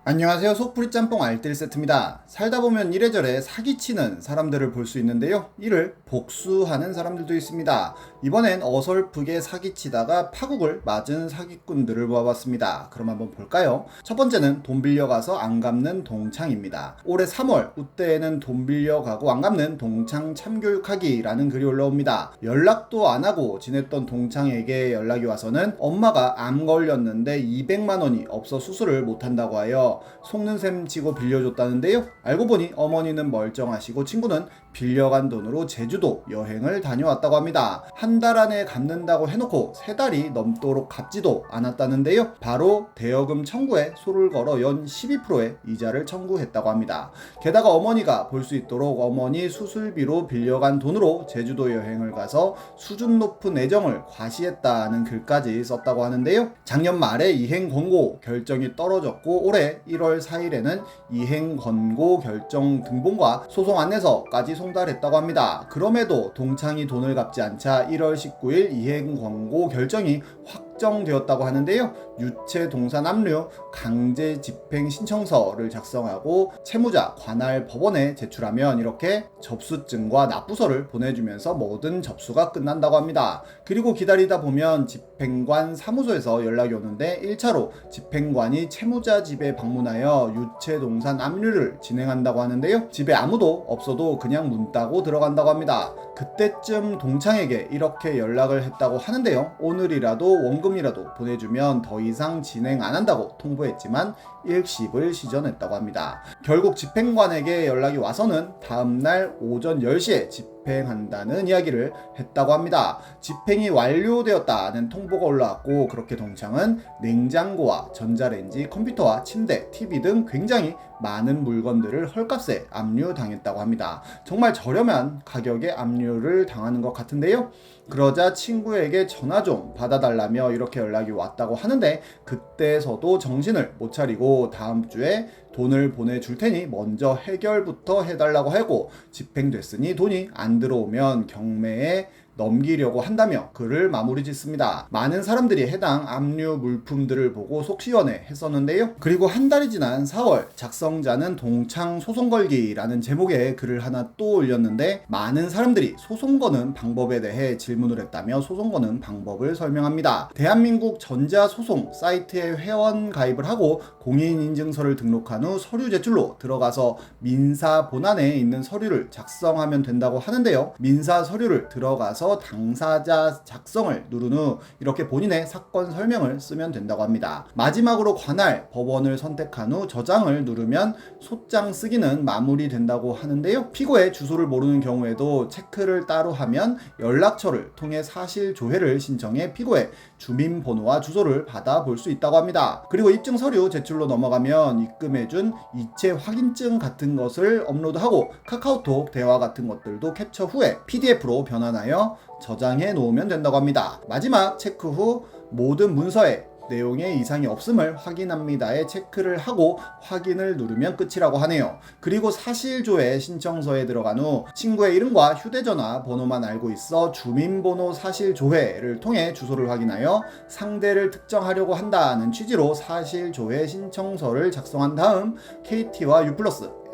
안녕하세요. 속풀이 짬뽕 알뜰 세트입니다. 살다 보면 이래저래 사기치는 사람들을 볼 수 있는데요. 이를 복수하는 사람들도 있습니다. 이번엔 어설프게 사기치다가 파국을 맞은 사기꾼들을 모아봤습니다. 그럼 한번 볼까요? 첫 번째는 돈 빌려가서 안 갚는 동창입니다. 올해 3월 우때에는 돈 빌려가고 안 갚는 동창 참교육하기라는 글이 올라옵니다. 연락도 안 하고 지냈던 동창에게 연락이 와서는 엄마가 암 걸렸는데 200만 원이 없어 수술을 못한다고 하여 속는 셈 치고 빌려줬다는데요. 알고 보니 어머니는 멀쩡하시고 친구는 빌려간 돈으로 제주도 여행을 다녀왔다고 합니다. 한 달 안에 갚는다고 해놓고 3달이 넘도록 갚지도 않았다는데요. 바로 대여금 청구에 소를 걸어 연 12%의 이자를 청구했다고 합니다. 게다가 어머니가 볼 수 있도록 어머니 수술비로 빌려간 돈으로 제주도 여행을 가서 수준 높은 애정을 과시했다는 글까지 썼다고 하는데요. 작년 말에 이행 권고 결정이 떨어졌고 올해 1월 4일에는 이행 권고 결정 등본과 소송 안내서까지 송달했다고 합니다. 그럼에도 동창이 돈을 갚지 않자 1월 19일 이행 권고 결정이 확정되었다고 하는데요. 유체 동산 압류 강제 집행 신청서를 작성하고 채무자 관할 법원에 제출하면 이렇게 접수증과 납부서를 보내주면서 모든 접수가 끝난다고 합니다. 그리고 기다리다 보면 집행관 사무소에서 연락이 오는데 1차로 집행관이 채무자 집에 방문하여 유체 동산 압류를 진행한다고 하는데요. 집에 아무도 없어도 그냥 문 따고 들어간다고 합니다. 그때쯤 동창에게 이렇게 연락을 했다고 하는데요. 오늘이라도 원금이라도 보내주면 더 이상 진행 안 한다고 통보했지만 일십을 시전했다고 합니다. 결국 집행관에게 연락이 와서는 다음날 오전 10시에 집행한다는 이야기를 했다고 합니다. 집행이 완료되었다는 통보가 올라왔고 그렇게 동창은 냉장고와 전자레인지, 컴퓨터와 침대, TV 등 굉장히 많은 물건들을 헐값에 압류당했다고 합니다. 정말 저렴한 가격에 압류를 당하는 것 같은데요. 그러자 친구에게 전화 좀 받아달라며 이렇게 연락이 왔다고 하는데 그때서도 정신을 못 차리고 다음 주에 돈을 보내줄 테니 먼저 해결부터 해달라고 하고 집행됐으니 돈이 안 들어오면 경매에 넘기려고 한다며 글을 마무리 짓습니다. 많은 사람들이 해당 압류 물품들을 보고 속 시원해 했었는데요. 그리고 한 달이 지난 4월 작성자는 동창 소송 걸기라는 제목의 글을 하나 또 올렸는데 많은 사람들이 소송 거는 방법에 대해 질문을 했다며 소송 거는 방법을 설명합니다. 대한민국 전자소송 사이트에 회원 가입을 하고 공인인증서를 등록한 후 서류 제출로 들어가서 민사 본안에 있는 서류를 작성하면 된다고 하는데요. 민사 서류를 들어가서 당사자 작성을 누른 후 이렇게 본인의 사건 설명을 쓰면 된다고 합니다. 마지막으로 관할 법원을 선택한 후 저장을 누르면 소장 쓰기는 마무리된다고 하는데요. 피고의 주소를 모르는 경우에도 체크를 따로 하면 연락처를 통해 사실 조회를 신청해 피고의 주민번호와 주소를 받아볼 수 있다고 합니다. 그리고 입증 서류 제출로 넘어가면 입금해준 이체 확인증 같은 것을 업로드하고 카카오톡 대화 같은 것들도 캡처 후에 PDF로 변환하여 저장해 놓으면 된다고 합니다. 마지막 체크 후 모든 문서에 내용에 이상이 없음을 확인합니다에 체크를 하고 확인을 누르면 끝이라고 하네요. 그리고 사실조회 신청서에 들어간 후 친구의 이름과 휴대전화 번호만 알고 있어 주민번호 사실조회를 통해 주소를 확인하여 상대를 특정하려고 한다는 취지로 사실조회 신청서를 작성한 다음 KT와 U+,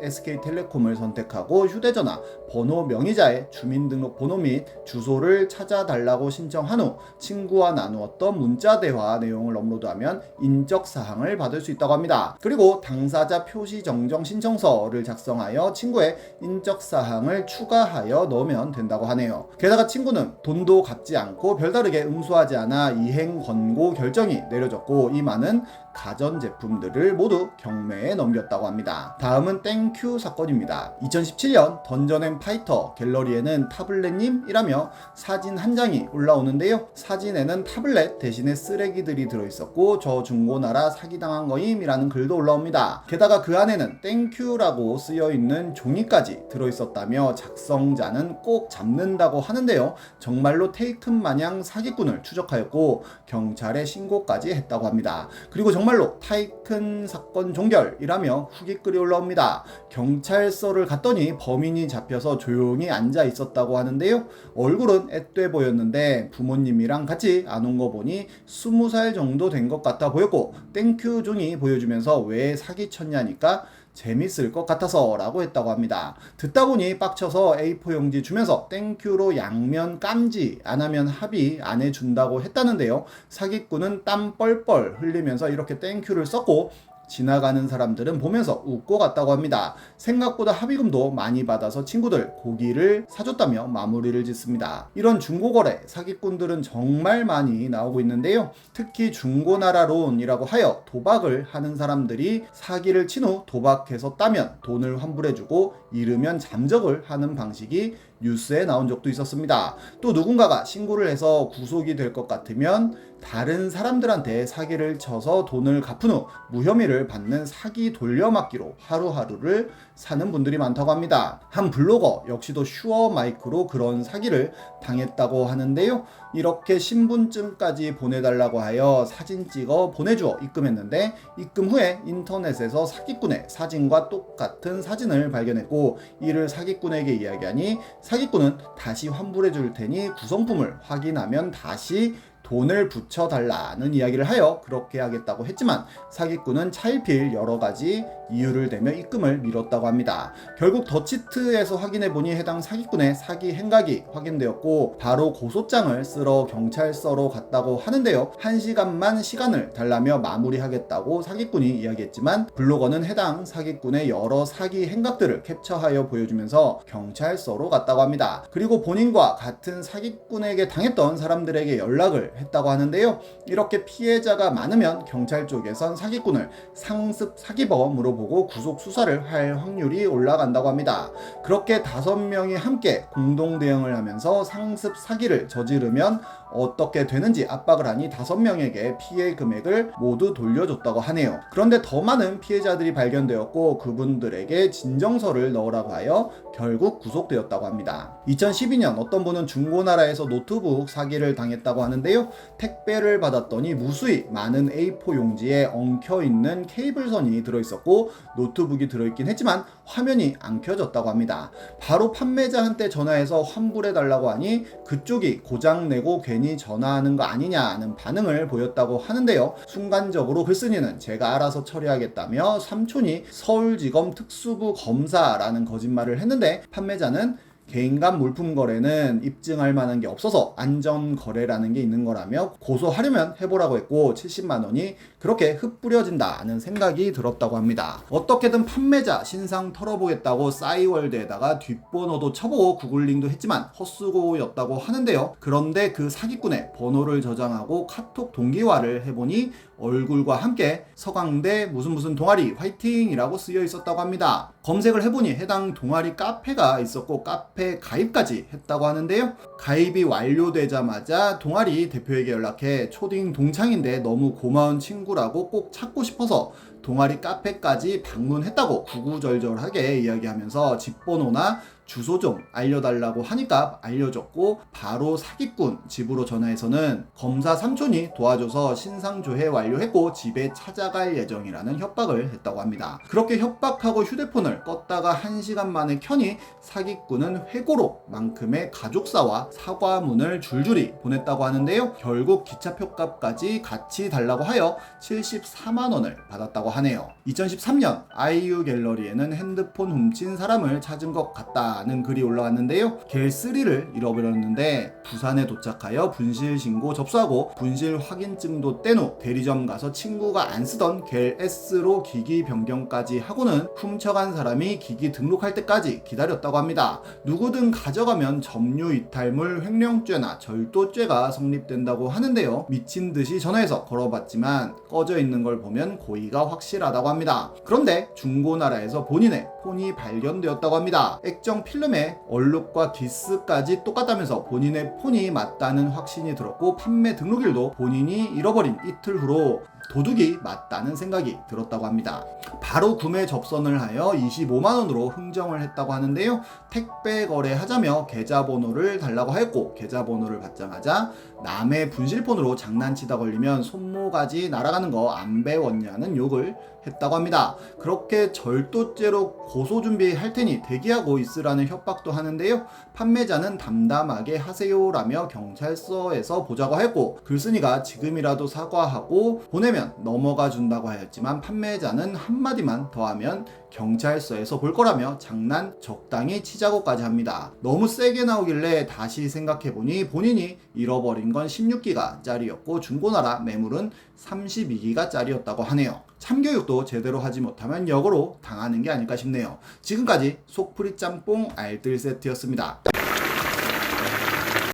SK텔레콤을 선택하고 휴대전화 번호 명의자의 주민등록번호 및 주소를 찾아달라고 신청한 후 친구와 나누었던 문자 대화 내용을 업로드하면 인적사항을 받을 수 있다고 합니다. 그리고 당사자 표시 정정 신청서를 작성하여 친구의 인적사항을 추가하여 넣으면 된다고 하네요. 게다가 친구는 돈도 갚지 않고 별다르게 응수하지 않아 이행 권고 결정이 내려졌고 이 많은 가전제품들을 모두 경매에 넘겼다고 합니다. 다음은 땡큐 사건입니다. 2017년 던전앤 파이터 갤러리에는 타블렛님이라며 사진 한 장이 올라오는데요. 사진에는 타블렛 대신에 쓰레기들이 들어있었고 저 중고나라 사기당한 거임이라는 글도 올라옵니다. 게다가 그 안에는 땡큐라고 쓰여있는 종이까지 들어있었다며 작성자는 꼭 잡는다고 하는데요. 정말로 테이큰 마냥 사기꾼을 추적하였고 경찰에 신고까지 했다고 합니다. 그리고 정말로 타이큰 사건 종결이라며 후기 글이 올라옵니다. 경찰서를 갔더니 범인이 잡혀서 집에서 조용히 앉아 있었다고 하는데요. 얼굴은 앳돼 보였는데 부모님이랑 같이 안 온 거 보니 20살 정도 된 것 같아 보였고 땡큐 종이 보여주면서 왜 사기쳤냐니까 재밌을 것 같아서 라고 했다고 합니다. 듣다 보니 빡쳐서 A4 용지 주면서 땡큐로 양면 깜지 안 하면 합의 안 해준다고 했다는데요. 사기꾼은 땀 뻘뻘 흘리면서 이렇게 땡큐를 썼고 지나가는 사람들은 보면서 웃고 갔다고 합니다. 생각보다 합의금도 많이 받아서 친구들 고기를 사줬다며 마무리를 짓습니다. 이런 중고거래 사기꾼들은 정말 많이 나오고 있는데요. 특히 중고나라론이라고 하여 도박을 하는 사람들이 사기를 친 후 도박해서 따면 돈을 환불해주고 잃으면 잠적을 하는 방식이 뉴스에 나온 적도 있었습니다. 또 누군가가 신고를 해서 구속이 될 것 같으면 다른 사람들한테 사기를 쳐서 돈을 갚은 후 무혐의를 받는 사기 돌려막기로 하루하루를 사는 분들이 많다고 합니다. 한 블로거 역시도 슈어 마이크로 그런 사기를 당했다고 하는데요. 이렇게 신분증까지 보내달라고 하여 사진 찍어 보내주어 입금했는데 입금 후에 인터넷에서 사기꾼의 사진과 똑같은 사진을 발견했고 이를 사기꾼에게 이야기하니 사기꾼은 다시 환불해 줄 테니 구성품을 확인하면 다시 돈을 붙여달라는 이야기를 하여 그렇게 하겠다고 했지만 사기꾼은 차일피일 여러 가지 이유를 대며 입금을 미뤘다고 합니다. 결국 더치트에서 확인해보니 해당 사기꾼의 사기 행각이 확인되었고 바로 고소장을 쓰러 경찰서로 갔다고 하는데요. 1시간만 시간을 달라며 마무리하겠다고 사기꾼이 이야기했지만 블로거는 해당 사기꾼의 여러 사기 행각들을 캡처하여 보여주면서 경찰서로 갔다고 합니다. 그리고 본인과 같은 사기꾼에게 당했던 사람들에게 연락을 했다고 하는데요. 이렇게 피해자가 많으면 경찰 쪽에선 사기꾼을 상습 사기범으로 보고 구속 수사를 할 확률이 올라간다고 합니다. 그렇게 5명이 함께 공동 대응을 하면서 상습 사기를 저지르면 어떻게 되는지 압박을 하니 5명에게 피해 금액을 모두 돌려줬다고 하네요. 그런데 더 많은 피해자들이 발견되었고 그분들에게 진정서를 넣으라고 하여 결국 구속되었다고 합니다. 2012년 어떤 분은 중고나라에서 노트북 사기를 당했다고 하는데요. 택배를 받았더니 무수히 많은 A4 용지에 엉켜있는 케이블선이 들어있었고 노트북이 들어있긴 했지만 화면이 안 켜졌다고 합니다. 바로 판매자한테 전화해서 환불해달라고 하니 그쪽이 고장내고 괜히 전화하는 거 아니냐는 반응을 보였다고 하는데요. 순간적으로 글쓴이는 제가 알아서 처리하겠다며 삼촌이 서울지검 특수부 검사라는 거짓말을 했는데 판매자는 개인 간 물품 거래는 입증할 만한 게 없어서 안전 거래라는 게 있는 거라며 고소하려면 해보라고 했고 70만 원이 그렇게 흩뿌려진다는 생각이 들었다고 합니다. 어떻게든 판매자 신상 털어보겠다고 싸이월드에다가 뒷번호도 쳐보고 구글링도 했지만 헛수고였다고 하는데요. 그런데 그 사기꾼의 번호를 저장하고 카톡 동기화를 해보니 얼굴과 함께 서강대 무슨 동아리 화이팅이라고 쓰여 있었다고 합니다. 검색을 해보니 해당 동아리 카페가 있었고 카페 가입까지 했다고 하는데요. 가입이 완료되자마자 동아리 대표에게 연락해 초딩 동창인데 너무 고마운 친구라고 꼭 찾고 싶어서 동아리 카페까지 방문했다고 구구절절하게 이야기하면서 집번호나 주소 좀 알려달라고 하니까 알려줬고 바로 사기꾼 집으로 전화해서는 검사 삼촌이 도와줘서 신상조회 완료했고 집에 찾아갈 예정이라는 협박을 했다고 합니다. 그렇게 협박하고 휴대폰을 껐다가 1시간 만에 켜니 사기꾼은 회고록 만큼의 가족사와 사과문을 줄줄이 보냈다고 하는데요. 결국 기차표값까지 같이 달라고 하여 74만 원을 받았다고 하네요. 2013년 아이유 갤러리에는 핸드폰 훔친 사람을 찾은 것 같다는 글이 올라왔는데요. 갤 3를 잃어버렸는데 부산에 도착하여 분실 신고 접수하고 분실 확인증도 뗀 후 대리점 가서 친구가 안 쓰던 갤 S로 기기 변경까지 하고는 훔쳐간 사람이 기기 등록할 때까지 기다렸다고 합니다. 누구든 가져가면 점유 이탈물 횡령죄나 절도죄가 성립된다고 하는데요. 미친 듯이 전화해서 걸어봤지만 꺼져 있는 걸 보면 고의가 확실하다고 합니다. 그런데 중고나라에서 본인의 폰이 발견되었다고 합니다. 액정 필름의 얼룩과 기스까지 똑같다면서 본인의 폰이 맞다는 확신이 들었고 판매 등록일도 본인이 잃어버린 이틀 후로 도둑이 맞다는 생각이 들었다고 합니다. 바로 구매 접선을 하여 25만 원으로 흥정을 했다고 하는데요. 택배 거래하자며 계좌번호를 달라고 하였고 계좌번호를 받자마자 남의 분실폰으로 장난치다 걸리면 손모가지 날아가는 거 안 배웠냐는 욕을 했다고 합니다. 그렇게 절도죄로 고소 준비할 테니 대기하고 있으라는 협박도 하는데요. 판매자는 담담하게 하세요라며 경찰서에서 보자고 했고, 글쓴이가 지금이라도 사과하고 보내면 넘어가 준다고 하였지만 판매자는 한마디만 더하면 경찰서에서 볼 거라며 장난 적당히 치자고까지 합니다. 너무 세게 나오길래 다시 생각해보니 본인이 잃어버린 건 16기가짜리였고 중고나라 매물은 32기가짜리였다고 하네요. 참교육도 제대로 하지 못하면 역으로 당하는 게 아닐까 싶네요. 지금까지 속풀이 짬뽕 알뜰 세트였습니다.